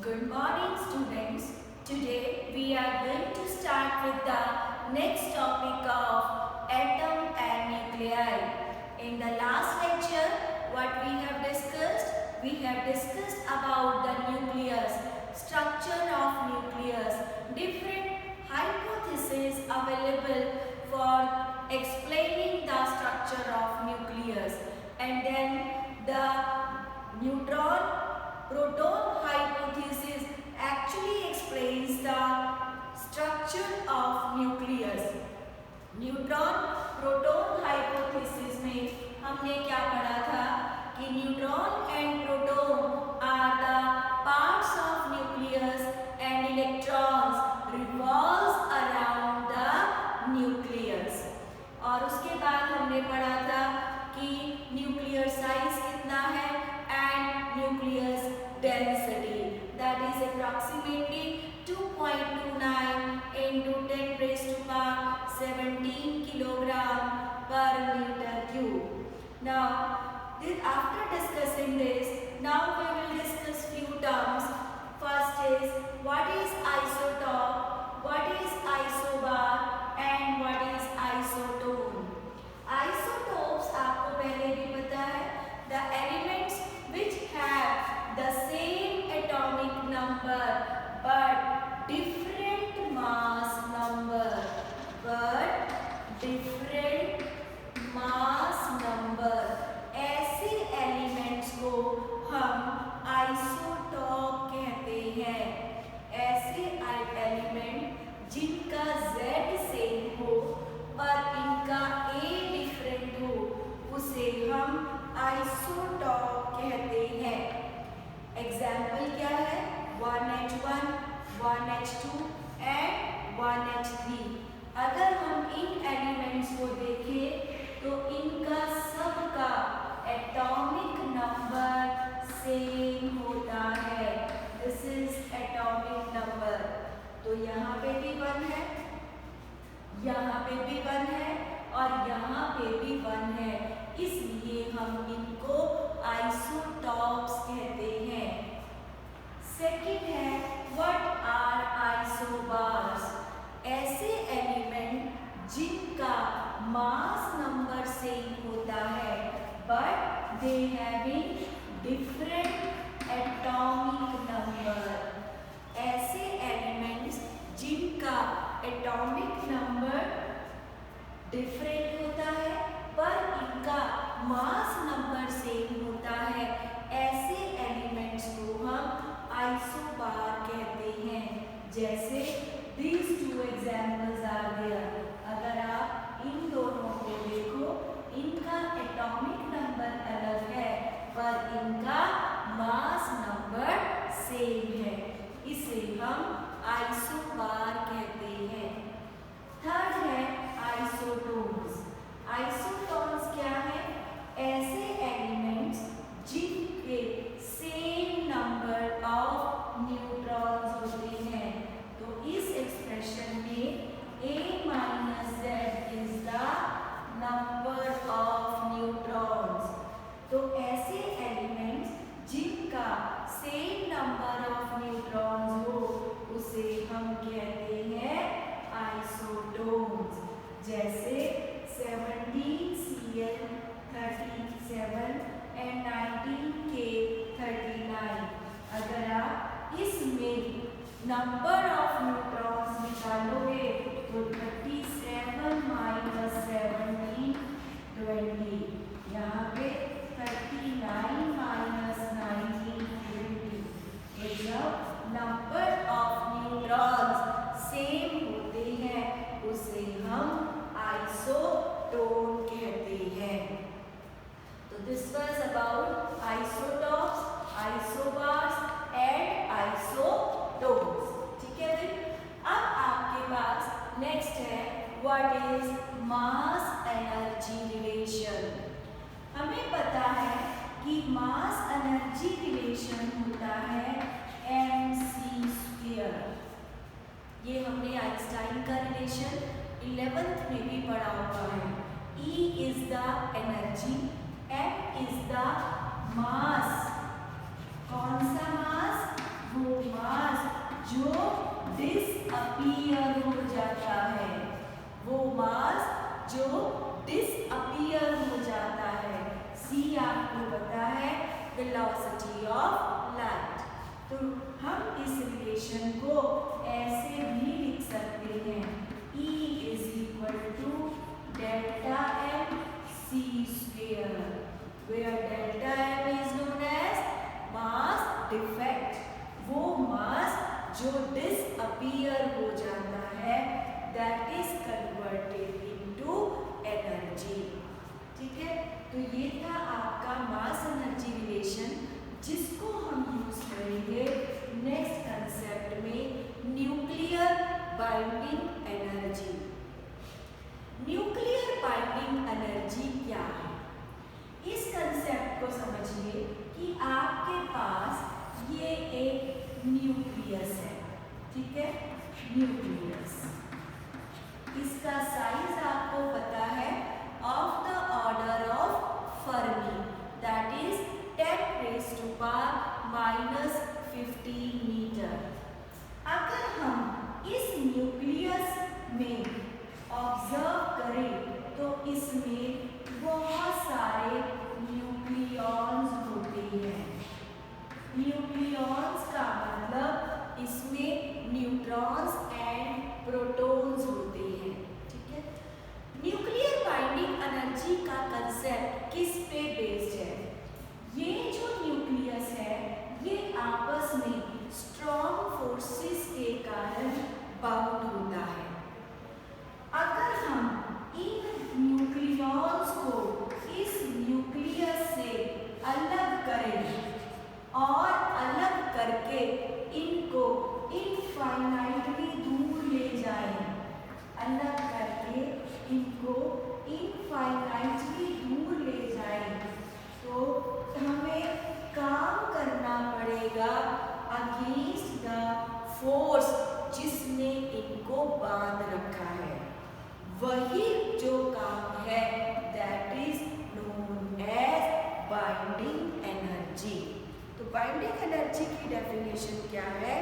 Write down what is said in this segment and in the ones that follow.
Good morning, students. Today we are going to start with the next topic of atom and nuclei. In the last lecture, what we have discussed? We have discussed about the nucleus, structure of nucleus, different hypotheses available for explaining the structure of nucleus, and then the neutron proton hypothesis actually explains the structure of nucleus. Neutron proton hypothesis में हमने क्या पढ़ा था कि neutron and proton are the parts of nucleus and electrons revolves around the nucleus. और उसके बाद हमने पढ़ा था कि न्यूक्लियर साइज कितना है and nucleus density, that is approximately 2.29 into 10 raised to power 17 kilogram per meter cube. Now, after discussing this, now we will discuss few terms. First is what is isotope, what is isobar, and what is isotone. Isotopes आपको पहले भी पता है, the elements which have the same atomic number but different mass number, but different mass number, ऐसे elements को हम isotope कहते हैं। ऐसे एलिमेंट जिनका Z सेम हो पर इनका A डिफरेंट हो, उसे हम आइसोटॉप कहते हैं। एग्जाम्पल क्या है? 1H1, 1H2 and 1H3। अगर हम इन एलिमेंट्स को देखें तो इनका सबका एटॉमिक नंबर सेम होता है। This is atomic number. तो यहाँ पे भी 1 है, यहाँ पे भी 1 है और यहाँ पे भी 1 है, इसलिए हम इनको आइसोटॉप्स कहते हैं। सेकंड है व्हाट आर आइसोबार्स, ऐसे एलिमेंट जिनका मास नंबर सेम होता है but they having different atomic number. ऐसे एलिमेंट्स जिनका एटॉमिक नंबर डिफरेंट होता है पर इनका मास नंबर सेम होता है, ऐसे एलिमेंट्स को हम आइसोबार कहते हैं। जैसे these two examples are there। अगर आप इन दोनों को देखो, इनका एटॉमिक नंबर अलग है पर इनका मास नंबर सेम है, इसे हम आइसोबार कहते हैं। थर्ड है आइसोटोन्स। आइसोटोन्स क्या है? ऐसे एलिमेंट्स जिनके सेम नंबर ऑफ न्यूट्रॉन्स होते हैं। तो इस एक्सप्रेशन में A minus Z is the number of neutrons। तो ऐसे एलिमेंट्स जिनका सेम नंबर ऑफ न्यूट्रॉन्स हो, उसे हम कहते हैं आइसोटोन्स। जैसे 17Cl 37 एंड 19K39। अगर आप इसमें नंबर ऑफ न्यूट्रॉन्स निकालोगे तो 37 माइनस 17 20, यहाँ पे 39 माइनस 19 20। तो जब नंबर ऑफ न्यूट्रॉन्स सेम होते हैं उसे हम आइसोटोन कहते हैं। तो this was about isotopes, isobars and isotones. ठीक है भाई। अब आपके पास नेक्स्ट है what is mass energy relation. हमें पता है कि मास एनर्जी रिलेशन होता है mc²। ये हमने आइंस्टाइन का रिलेशन 11th में भी पढ़ा हुआ है। E is the energy, M is the mass. कौन सा मास? वो मास जो डिसअपीयर हो जाता है, वो मास जो डिसअपीयर हो जाता है। सी आपको पता है वेलोसिटी ऑफ लाइट। तो हम इस रिलेशन को ऐसे भी लिख सकते हैं, E is equal to delta M C square, where delta M is known as mass defect. वो मास जो डिसअपीयर हो जाता है, that is converted into energy. ठीक है, तो ये था आपका मास एनर्जी रिलेशन, जिसको हम यूज करेंगे नेक्स्ट कंसेप्ट में, nuclear binding energy. Nuclear binding energy क्या है? इस कंसेप्ट को समझिए कि आपके पास ये एक न्यूक्लियस है, ठीक है, न्यूक्लियस। इसका साइज आपको पता है of the order of fermi, that is 10⁻⁻15 metre. अगर हम इस न्यूक्लियस में ऑब्जर्व करें तो इसमें बहुत सारे न्यूक्लियॉन्स होते हैं। न्यूक्लियॉन्स का मतलब इसमें न्यूट्रॉन्स एंड प्रोटॉन्स होते हैं, ठीक है। न्यूक्लियर बाइंडिंग एनर्जी का कंसेप्ट किस पे बेस्ड है? ये जो न्यूक्लियस है, ये आपस में स्ट्रॉन्ग फोर्सेस के कारण बाउंड होता है। अगर हम इन न्यूक्लियॉन्स को इस न्यूक्लियस से अलग करें और अलग करके इनको इनफाइनाइटली दूर ले जाएं, अलग करके इनको इनफाइनाइटली दूर ले जाएं, तो हमें काम करना पड़ेगा अगेंस्ट द फोर्स जिसने इनको बांध रखा है। वही जो काम है that is known as binding energy. तो बाइंडिंग एनर्जी की डेफिनेशन क्या है?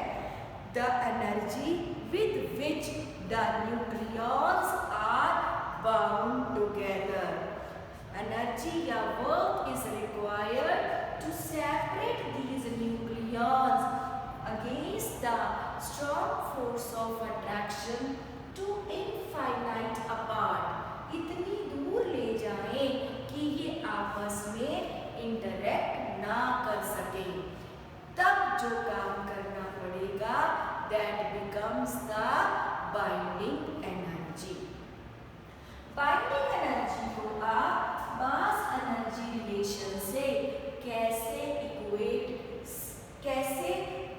The energy with which the nucleons are bound together. Energy या work is required to separate these nucleons against the strong force of attraction to infinite apart। इतनी दूर ले जाएं कि ये आपस में इंटरैक्ट ना कर सके, तब जो काम करना पड़ेगा that becomes the binding energy। Binding energy को आप मास एनर्जी रिलेशन से कैसे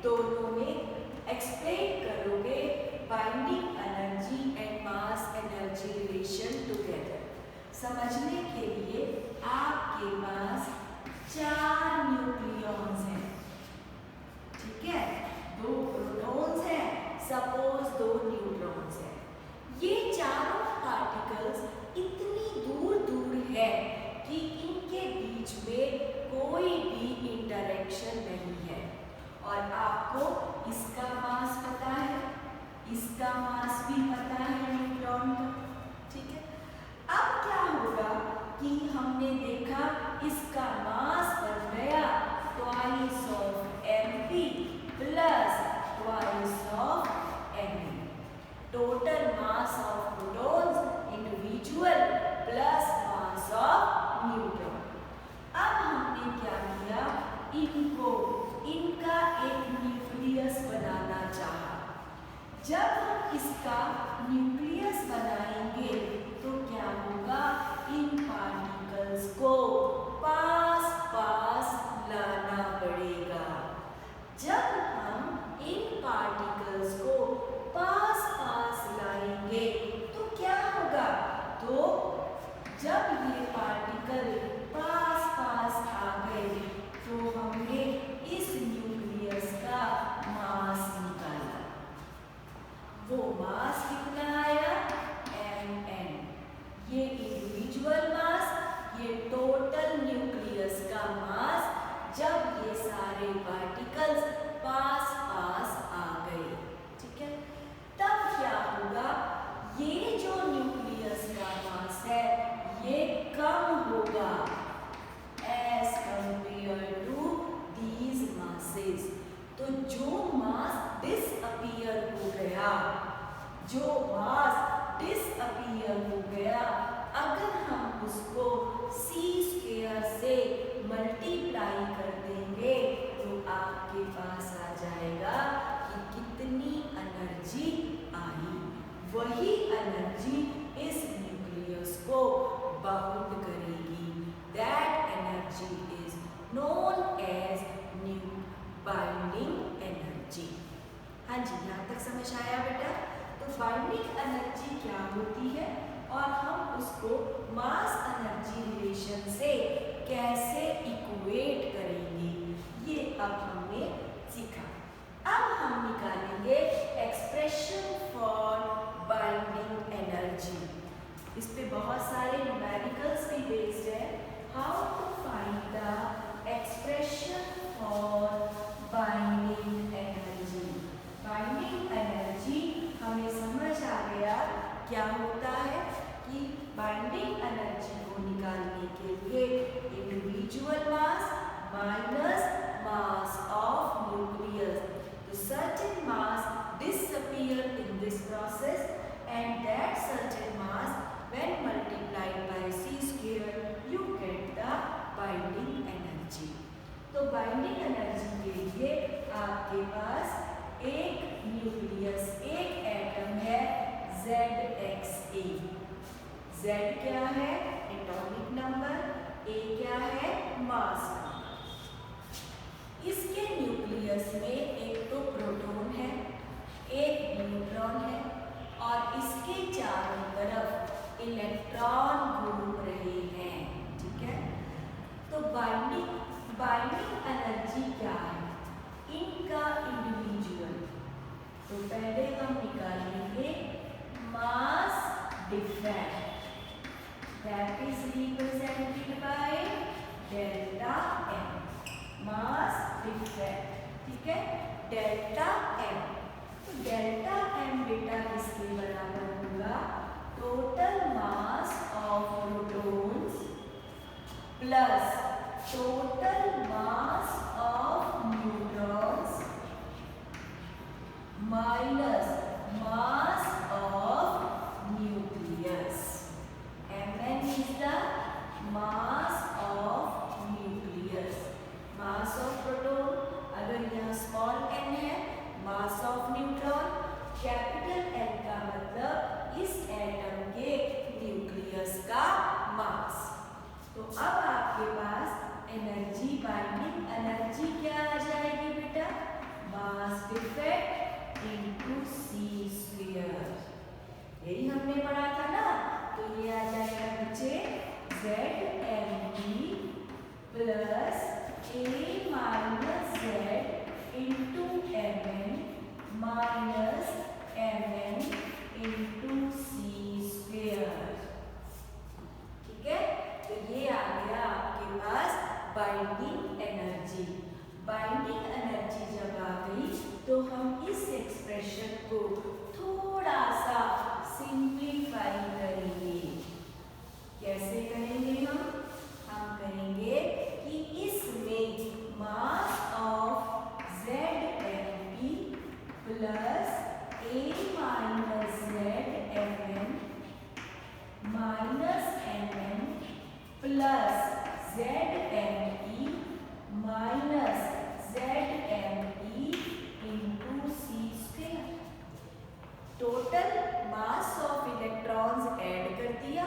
दोनों में एक्सप्लेन करोगे binding energy and mass energy relation together? समझने के लिए आपके पास 4 न्यूक्लियॉन्स हैं, ठीक है, 2 प्रोटॉन्स हैं, सपोज 2 न्यूट्रॉन्स हैं। ये चारों पार्टिकल्स इतनी दूर दूर है कि इनके बीच में कोई भी इंटरेक्शन नहीं है। और आपको इसका मास पता है, इसका मास भी पता है न्यूट्रॉन का, ठीक है। अब क्या होगा कि हमने देखा इसका मास बन गया twice of mp plus twice of mv, total mass of protons individual plus mass of neutron. अब हमने क्या किया, इनका एक न्यूक्लियस बनाना चाहा। जब हम इसका न्यूक्लियस बनाएंगे तो क्या होगा, इन पार्टिकल्स को पास पास लाना पड़ेगा। जब हम इन पार्टिकल्स को पास पास लाएंगे तो क्या होगा, तो जब ये पार्टिकल पास पास आ गए तो हमने इस न्यूक्लियस का मास निकाला। वो मास कितना आया, mn। ये इंडिविजुअल मास, ये टोटल न्यूक्लियस का मास, जब ये सारे पार्टिकल्स पास क्या होती है और हम उसको मास एनर्जी रिलेशन से कैसे इक्वेट करेंगे, ये अब हमने सीखा। अब हम निकालेंगे एक्सप्रेशन फॉर बाइंडिंग एनर्जी। इस पे बहुत सारे न्यूमेरिकल्स भी बेस्ड है। How to find the expression for binding energy. Binding energy हमें समझ आ गया क्या होता है कि बाइंडिंग एनर्जी को निकालने के लिए individual mass minus mass of nucleus, तो certain mass disappear in this process and that certain mass when multiplied by c square you get the binding energy। तो बाइंडिंग एनर्जी के लिए आपके पास एक न्यूक्लियस, एक एटम है ZXA। Z क्या है? एटॉमिक नंबर, A क्या है? Mass number. इसके न्यूक्लियस में एक तो प्रोटॉन है, एक न्यूट्रॉन है और इसके चारों तरफ इलेक्ट्रॉन घूम रहे हैं। ठीक है, तो बाइंडिंग एनर्जी क्या है? इनका इंडिविजुअल, तो पहले हम निकालेंगे mass defect, that is represented by delta M। Mass defect, ठीक है, डेल्टा M। तो डेल्टा M बेटा किसके बराबर होगा? Total mass of protons plus total mass of neutrons minus mass of nucleus. Mn is the mass of nucleus, mass of proton, अगर यहाँ small n है, mass of neutron, capital N का मतलब इस एटम के न्यूक्लियस का मास। तो अब आपके पास एनर्जी, बाइंडिंग एनर्जी क्या आ जाएगी बेटा? Mass defect into c square, यही हमने पढ़ा था ना। तो ये आ जाएगा बच्चे ZMB plus A minus Z into Mn minus Mn into c square. ठीक है, तो ये आ गया आपके पास बाइंडिंग एनर्जी। बाइंडिंग एनर्जी जब आ गई तो हम इस एक्सप्रेशन को थोड़ा सा सिंप्लीफाई करेंगे। कैसे करेंगे हम करेंगे कि इसमें mass of ZMP plus A minus ZMN minus Mn plus ZME minus ZME into c square. Total mass of electrons add कर दिया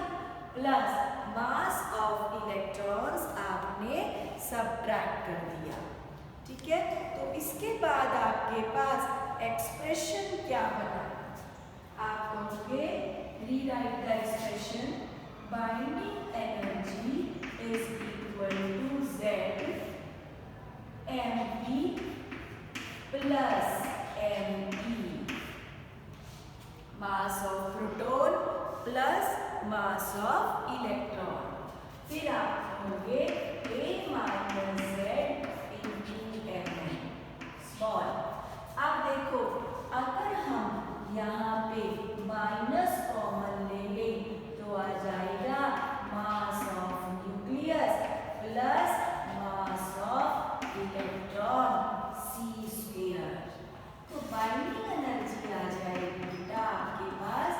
प्लस मास ऑफ इलेक्ट्रॉन्स आपने सबट्रैक्ट कर दिया। ठीक है, तो इसके बाद आपके पास एक्सप्रेशन क्या बना? आप कहोगे rewrite the expression binding energy is equal to ZMP plus ME, mass of proton plus mass of electron. फिर आप कहोगे A minus Z into Mn small. अब देखो, अगर हम यहाँ पे माइनस कॉमन ले लें तो आ जाएगा mass of nucleus plus mass of electron c square. तो बाइंडिंग एनर्जी आ जाएगी बेटा आपके पास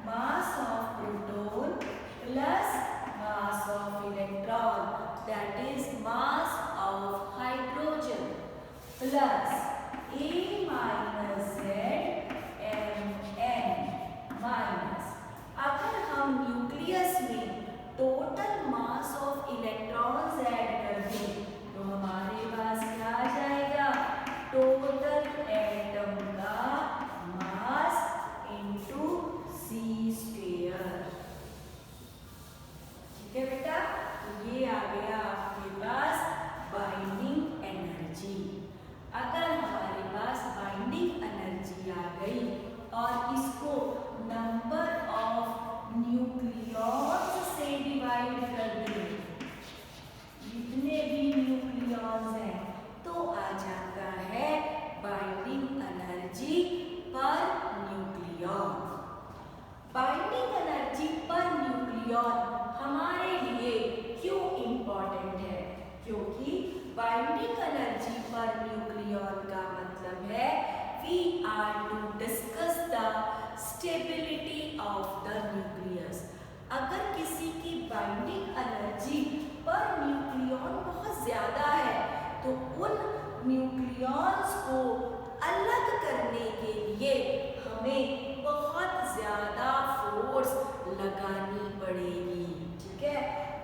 mass of proton plus mass of electron, that is mass of hydrogen plus A minus ZMN minus, अगर हम न्यूक्लियस में total mass of electrons add कर दें तो हमारे पास क्या आ जाएगा? टोटल एटम का मास इंटू c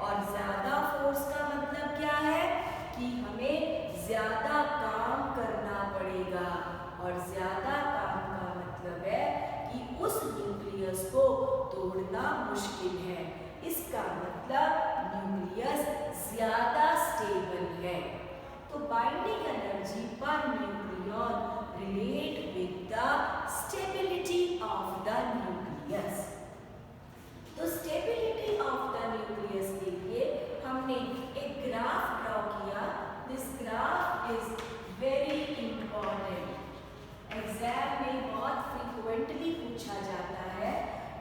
और ज्यादा फोर्स का मतलब क्या है कि हमें ज्यादा काम करना पड़ेगा, और ज्यादा काम का मतलब है कि उस न्यूक्लियस को तोड़ना मुश्किल है। इसका मतलब न्यूक्लियस ज्यादा स्टेबल है। तो binding energy per nucleon relate with the stability of the nucleus. तो स्टेबिलिटी ऑफ द न्यूक्लियस के लिए हमने एक ग्राफ ड्रॉ किया। This graph is very important, exam में बहुत फ्रीक्वेंटली पूछा जाता है।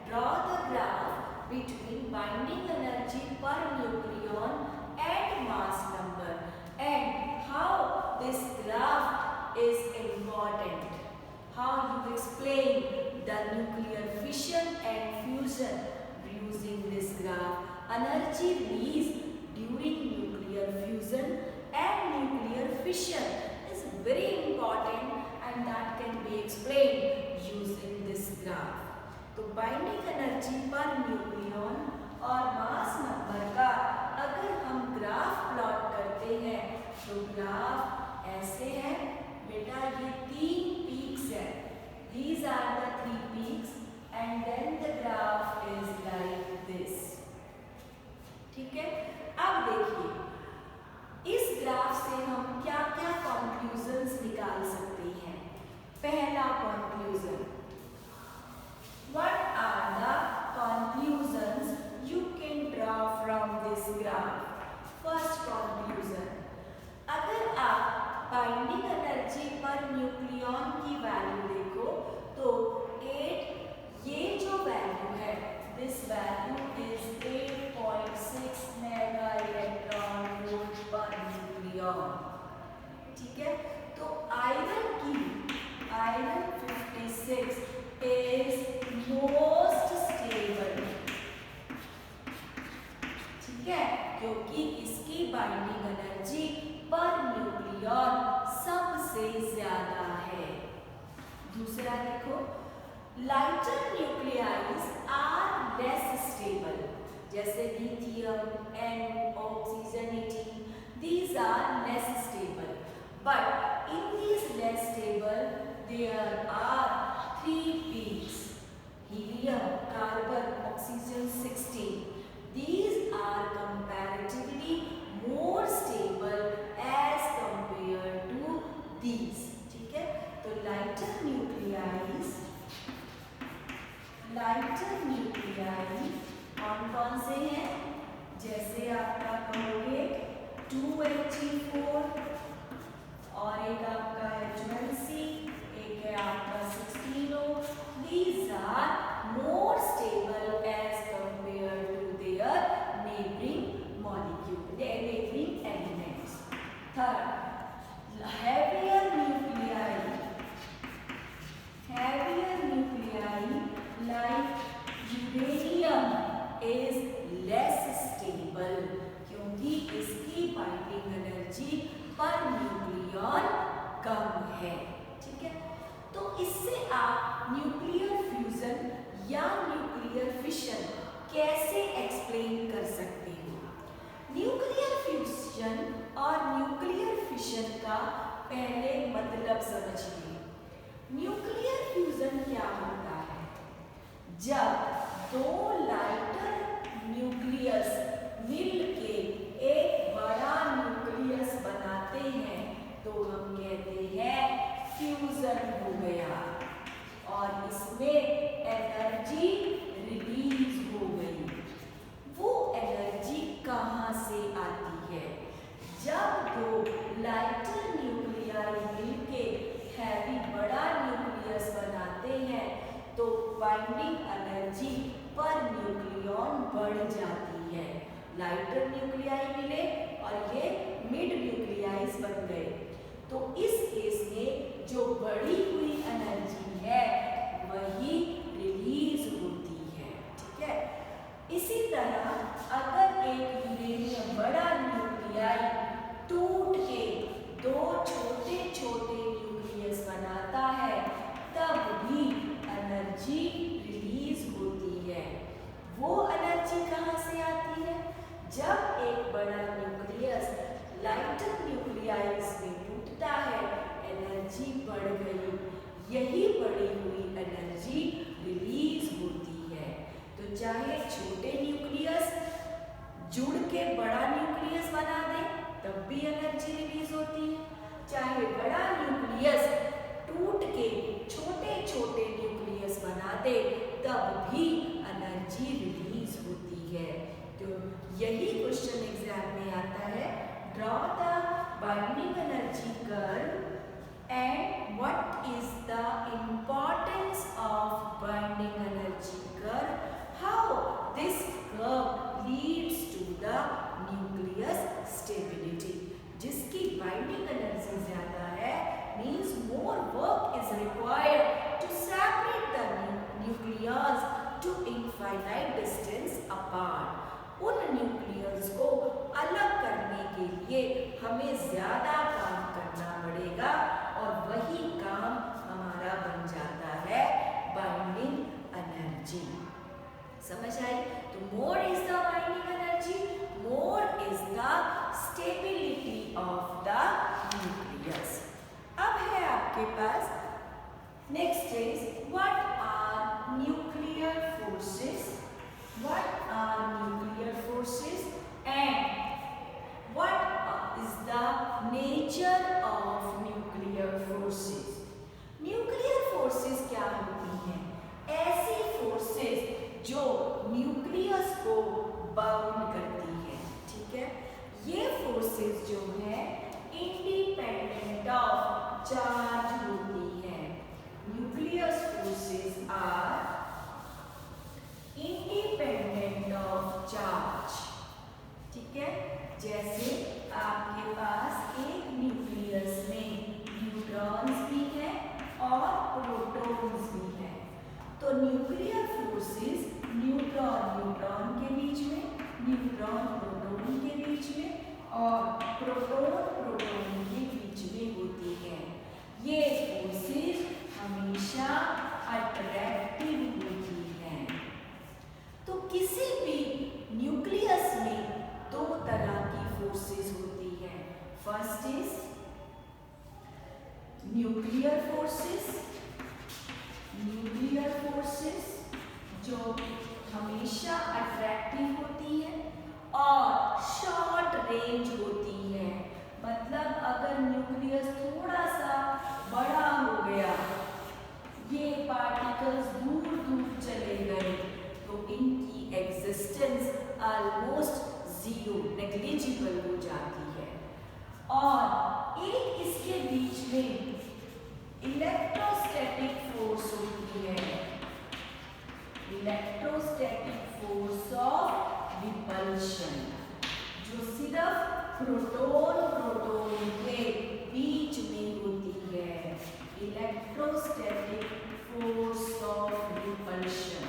Draw the graph between binding energy per nucleon and mass number and how this graph is important, how you explain the nuclear fission and fusion using this graph. Energy released during nuclear fusion and nuclear fission is very important and that can be explained using this graph. तो binding energy per nucleon और mass number का अगर हम graph plot करते हैं तो graph ऐसे है बेटा। ये 3 पीक्स है, these are the 3 peaks and then the graph is like this। ठीक है, अब देखिए इस ग्राफ से हम क्या क्या कंक्लूजन्स निकाल सकते हैं। पहला conclusion, what are the conclusions you can draw from this graph? First conclusion, अगर आप बाइंडिंग एनर्जी पर न्यूक्लियन की वैल्यू देखो तो 8, ये जो वैल्यू है this value is 8.6 mega electron volt per nucleon. ठीक है, तो आयरन 56 इज मोस्ट स्टेबल। ठीक है, क्योंकि इसकी बाइंडिंग एनर्जी पर न्यूक्लियन सबसे ज्यादा है। दूसरा देखो, लाइटर न्यूक्लियाइज आर लेस स्टेबल, जैसे lithium and oxygen 18, these are less stable, but in these less stable there are 3 peaks, helium, carbon, oxygen 16, these are comparatively more stable as compared to these। ठीक है, तो lighter nuclei कौन से हैं, जैसे आपका कहोगे 2He4 और एक आपका है 12C, एक है आपका 16O। These are more stable as compared to their neighboring molecule, their neighboring elements। Third, heavier nuclei like uranium is less stable, क्योंकि इसकी बाइंडिंग एनर्जी पर न्यूक्लियन कम है। ठीक है, तो इससे आप न्यूक्लियर फ्यूजन या न्यूक्लियर फिशन कैसे एक्सप्लेन कर सकते हो। न्यूक्लियर फ्यूजन और न्यूक्लियर फिशन का पहले मतलब समझिए। न्यूक्लियर फ्यूजन क्या होता है, जब 2 लाइटर न्यूक्लियस मिलके एक बड़ा न्यूक्लियस बनाते हैं तो हम कहते हैं फ्यूजन हो गया, और इसमें एनर्जी रिलीज हो गई। वो एनर्जी कहाँ से आती है, जब 2 लाइटर न्यूक्लियाई मिलके हैवी बड़ा न्यूक्लियस बनाते हैं तो बाइंडिंग एनर्जी पर न्यूक्लियन बढ़ जाती है। लाइटर न्यूक्लियाई मिले और ये मिड न्यूक्लियाइज बन गए, तो इस केस में जो बढ़ी हुई एनर्जी है वही रिलीज होती है। ठीक है, इसी तरह अगर एक यूरेनियम बड़ा न्यूक्लियाई टूट के 2 छोटे छोटे न्यूक्लियस बनाता है तब भी एनर्जी रिलीज होती है। वो एनर्जी कहाँ से आती है, जब एनर्जी रिलीज होती है। तो चाहे छोटे न्यूक्लियस जुड़ के बड़ा न्यूक्लियस बना दे तब भी एनर्जी रिलीज होती है, चाहे बड़ा न्यूक्लियस टूट के छोटे छोटे न्यूक्लियस बना दे तब भी एनर्जी रिलीज होती है। तो यही क्वेश्चन एग्जाम में आता है, draw the binding energy curve and what is the importance of binding energy curve, how this curve leads to the nucleus stability. जिसकी बाइंडिंग एनर्जी ज्यादा है means more work is required to separate the nucleons to infinite distance apart। उन nucleus को अलग करने के लिए हमें ज्यादा काम करना पड़ेगा और वही काम हमारा बन जाता है बाइंडिंग एनर्जी। समझ आई? तो more is the binding energy, more is the stability of the nucleus. अब है आपके पास next is what are nuclear forces, what are nuclear forces and what is the nature of nuclear forces. Nuclear forces क्या होती हैं? ऐसी forces जो nucleus को बाउंड करती है। ठीक है, ये फोर्सेस जो है इंडिपेंडेंट ऑफ चार्ज होती है। Nucleus forces are independent of charge. ठीक है, जैसे आपके पास एक न्यूक्लियस में न्यूट्रॉन्स भी हैं और प्रोटॉन्स भी हैं। तो न्यूक्लियर फोर्सेस न्यूट्रॉन न्यूट्रॉन के बीच में, न्यूट्रॉन प्रोटॉन के बीच में और प्रोटॉन प्रोटॉन के बीच में होती है। ये फोर्सेस हमेशा अट्रैक्टिव होती हैं। तो किसी भी न्यूक्लियस में दो तरह की फोर्सेस होती हैं। First is nuclear forces, nuclear forces जो हमेशा अट्रैक्टिव होती है और शॉर्ट रेंज होती है। मतलब अगर न्यूक्लियस थोड़ा सा बड़ा हो गया, ये पार्टिकल्स दूर दूर चले गए, तो इनकी एग्जिस्टेंस ऑलमोस्ट जीरो, नेग्लिजिबल हो जाती है। और एक इसके बीच में इलेक्ट्रोस्टैटिक फोर्स होती है, इलेक्ट्रोस्टैटिक फोर्स ऑफ रिपल्शन, जो सिर्फ प्रोटॉन प्रोटॉन के बीच में होती है। Electrostatic force of repulsion.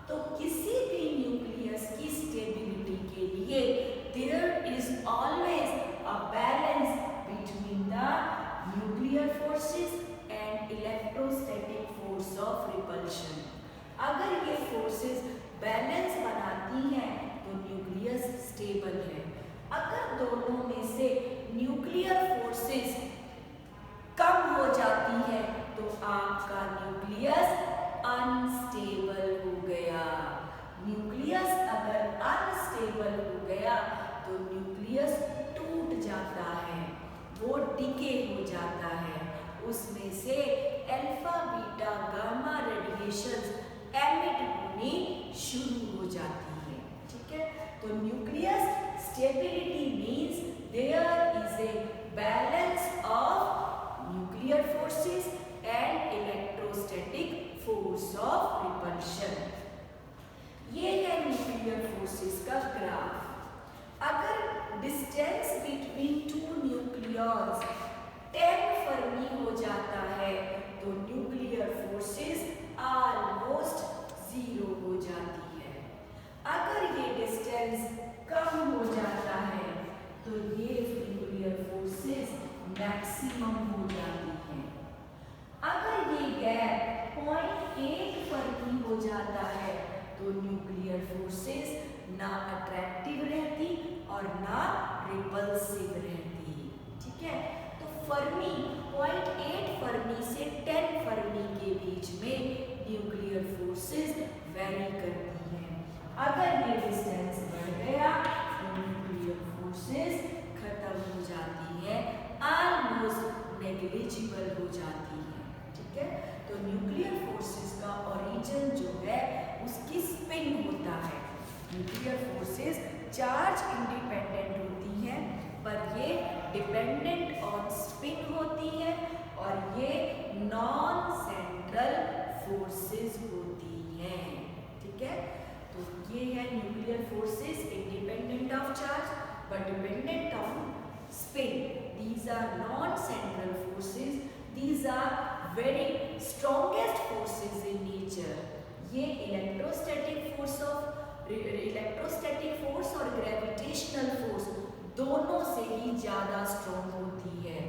तो किसी भी न्यूक्लियस की स्टेबिलिटी के लिए there is always a balance between the nuclear forces and electrostatic force of repulsion. अगर ये फोर्सेस बैलेंस बनाती हैं तो न्यूक्लियस स्टेबल है। अगर दोनों में से न्यूक्लियर फोर्सेस कम हो जाती है तो आपका न्यूक्लियस अनस्टेबल हो गया। न्यूक्लियस अगर अनस्टेबल हो गया तो न्यूक्लियस टूट जाता है, वो डिके हो जाता है, उसमें से alpha beta gamma radiations emit होनी शुरू हो जाती है। ठीक है, तो nucleus stability means there is a balance of nuclear forces and electrostatic force of repulsion. ये है न्यूक्लियर फोर्सेस का ग्राफ। अगर distance between two nucleons 10 fermi हो जाता है तो न्यूक्लियर फोर्सेस ऑलमोस्ट जीरो हो जाती है। अगर ये डिस्टेंस कम हो जाता है तो ये न्यूक्लियर फोर्सेस मैक्सिमम हो जाती है। अगर ये गैप 0.8 फर्मी हो जाता है तो न्यूक्लियर फोर्सेस ना अट्रैक्टिव रहती और ना रिपल्सिव रहती। ठीक है, तो फर्मी 0.8 फर्मी से 10 फर्मी के बीच में न्यूक्लियर फोर्सेस वेरी करती हैं। अगर ये डिस्टेंस बढ़ गया तो न्यूक्लियर फोर्सेस खत्म हो जाती है, ऑलमोस्ट नेग्लिजिबल हो जाती है। ठीक है, तो न्यूक्लियर फोर्सेस का ओरिजिन जो है उसकी स्पिन होता है। न्यूक्लियर फोर्सेस चार्ज इंडिपेंडेंट होती हैं, पर ये डिपेंडेंट ऑन स्पिन होती है और ये नॉन सेंट्रल फोर्सेस होती हैं। ठीक है, तो ये है nuclear forces independent of charge but dependent on spin. These are non-central forces. These are very strongest forces in nature. ये इलेक्ट्रोस्टैटिक फोर्स और ग्रेविटेशनल फोर्स दोनों से ही ज़्यादा स्ट्रॉन्ग होती है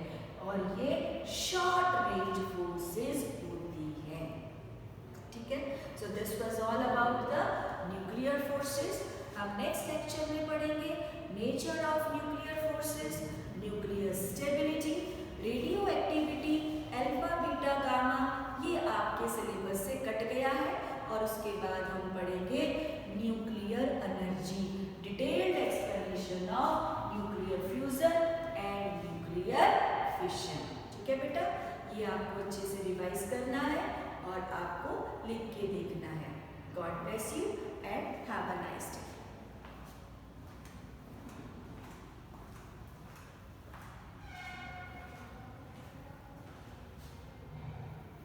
और ये शॉर्ट रेंज फोर्सेस होती हैं। ठीक है, so this was all about the nuclear forces. हम नेक्स्ट लेक्चर में पढ़ेंगे nature of nuclear forces, nuclear stability, radio activity, alpha beta gamma, ये आपके सिलेबस से कट गया है। और उसके बाद हम पढ़ेंगे nuclear energy, detailed explanation of nuclear fusion and nuclear fission. ठीक है बेटा, ये आपको अच्छे से रिवाइज करना है और आपको लिख के देखना है। God bless you and have a nice day.